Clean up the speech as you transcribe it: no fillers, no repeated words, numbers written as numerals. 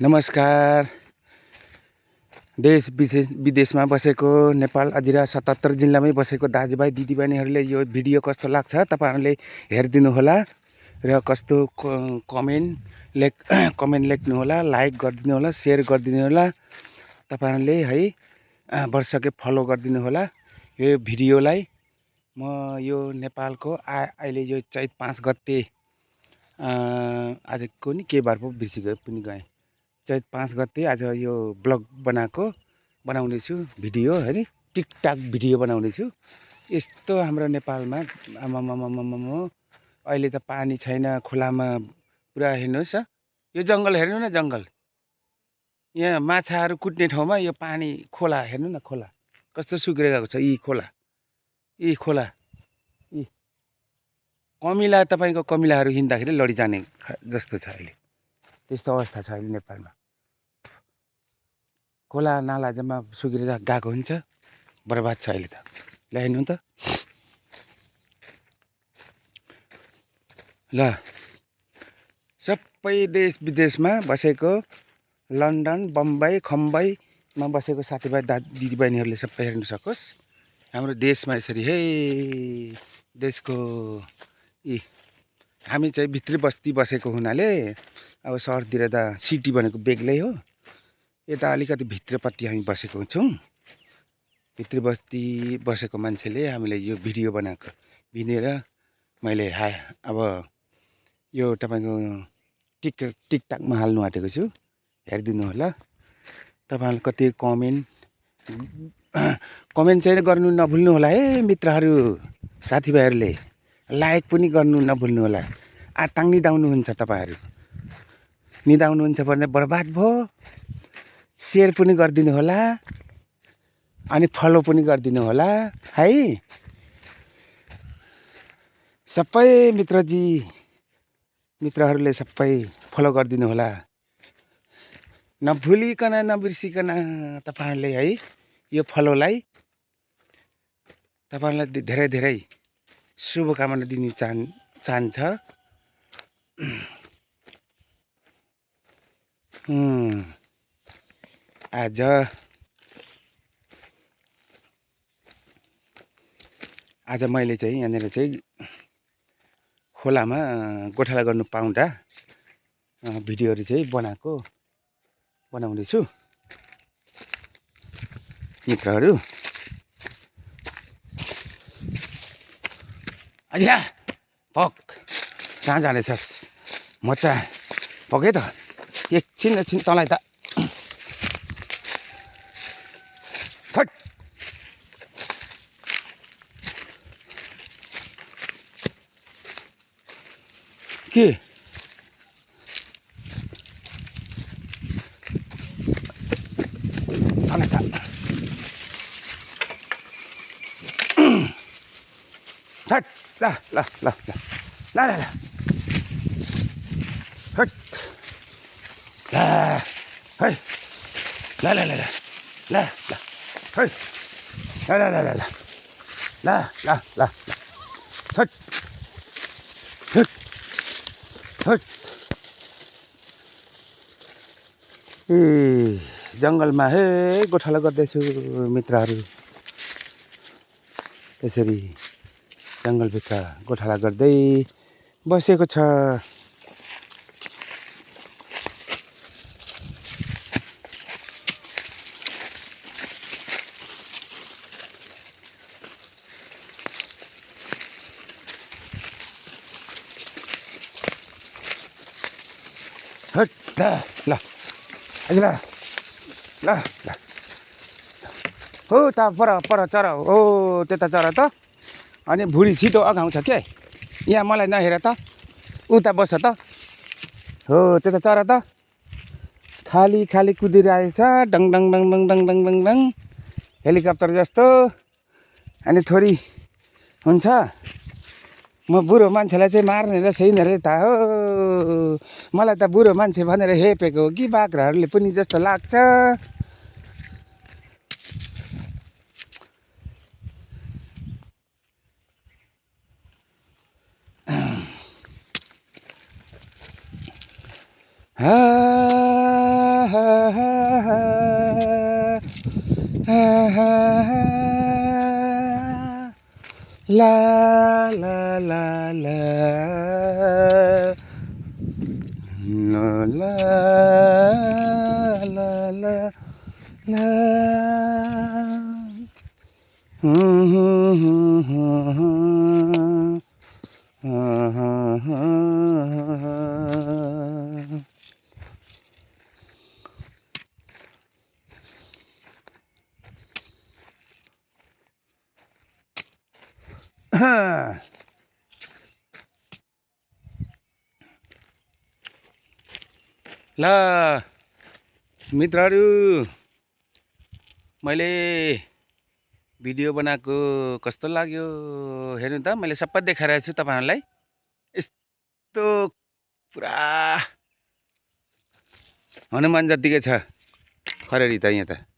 नमस्कार। देश विदेशमा बसेको नेपाल अधिरा 77 जिल्लामै बसेको दाजुभाइ दिदीबहिनीहरूले यो भिडियो कस्तो लाग्छ तपाईँहरूले हेरिदिनुहोला र कस्तो कमेन्ट लेख्नुहोला, लाइक गरिदिनुहोला, सेयर गरिदिनुहोला। तपाईँहरूले है वर्षकै फलो गरिदिनुहोला यो भिडियोलाई। म यो नेपालको अहिले यो चैत 5 गते आजको नि के बार पो बिर्सिगयो पनि गएँ। चैत 5 गते आज यो ब्लग बनाउनेछु भिडियो है, टिकटक भिडियो बनाउनेछु। यस्तो हाम्रो नेपालमा आमामामामाम अहिले त पानी छैन, खोलामा पुरा हेर्नुहोस् यो जङ्गल हेर्नु न, जङ्गल यहाँ माछाहरू कुट्ने ठाउँमा यो पानी खोला हेर्नु न, खोला कस्तो सुकेर गएको छ। यी खोला यी कमिला, तपाईँको कमिलाहरू हिँड्दाखेरि लडिजाने जस्तो छ अहिले। त्यस्तो अवस्था छ अहिले नेपालमा। खोला नाला जम्मा सुकेर गएको हुन्छ, बर्बाद छ अहिले त। ल हेर्नु त, ल सबै देश विदेशमा बसेको, लन्डन, बम्बई, खम्बईमा बसेको साथीभाइ दिदीबहिनीहरूले सबै हेर्नु सकोस्। हाम्रो देशमा यसरी हे देशको हामी चाहिँ भित्री बस्ती बसेको हुनाले अब सहरतिर त सिटी भनेको बेग्लै हो। यता अलिकति भित्रपट्टि हामी बसेको छौँ। भित्री बस्ती बसेको मान्छेले हामीले यो भिडियो बनाएको विनेर मैले अब यो तपाईँको टिकटकमा हाल्नु आँटेको छु, हेरिदिनु होला। तपाईँहरूले कति कमेन्ट चाहिँ गर्नु नभुल्नु होला है मित्रहरू, साथीभाइहरूले। लाइक पनि गर्नु नभुल्नु होला। आटाङ निदाउनुहुन्छ तपाईँहरू, निदाउनुहुन्छ भने बर्बाद भयो। सेयर पनि गरिदिनु होला अनि फलो पनि गरिदिनु होला है सबै मित्रहरूले सबै फलो गरिदिनु होला। नभुलिकन नबिर्सिकन तपाईँहरूले है यो फलोलाई तपाईँहरूलाई धेरै धेरै शुभकामना दिन चाहन्छ। आज मैले चाहिँ यहाँनिर चाहिँ खोलामा गोठाला गर्नु पाउँदा भिडियोहरू चाहिँ बनाउँदैछु मित्रहरू। अझै पक कहाँ जानेछस्? म त पके त एकछिन तँलाई त थट के तँलाई त थट ल ल ल ल ल ल हट ल है ल ल ल ल ल ल है ल ल ल ल ल ल ल हट हट हट। जङ्गलमा हे गोठाला गर्दैछु मित्रहरू। यसरी जङ्गलभित्र गोठाला गर्दै बसेको छ। हट ल ल ल ल हो त पर चरा हो त्यता चरा त। अनि भुँडी छिटो अघाउँछ के, यहाँ मलाई नहेर त, उता बस त। हो त्यता चरा त खाली कुदिरहेछ डङ डङ डङ डङ डङ डङ डङ डङ हेलिकप्टर जस्तो। अनि थोरै हुन्छ म बुढो मान्छेलाई चाहिँ मार्ने रहेछ यिनीहरूले त हो। मलाई त बुढो मान्छे भनेर हेपेको हो कि बाख्राहरूले पनि जस्तो लाग्छ। ला ला ला ला ला ला ला ला ल मित्रहरू, मैले भिडियो बनाएको कस्तो लाग्यो हेर्नु त। मैले सबै देखाइरहेको छु तपाईँहरूलाई। यस्तो पुरा हनुमान जत्तिकै छ खरेडी त यहाँ त।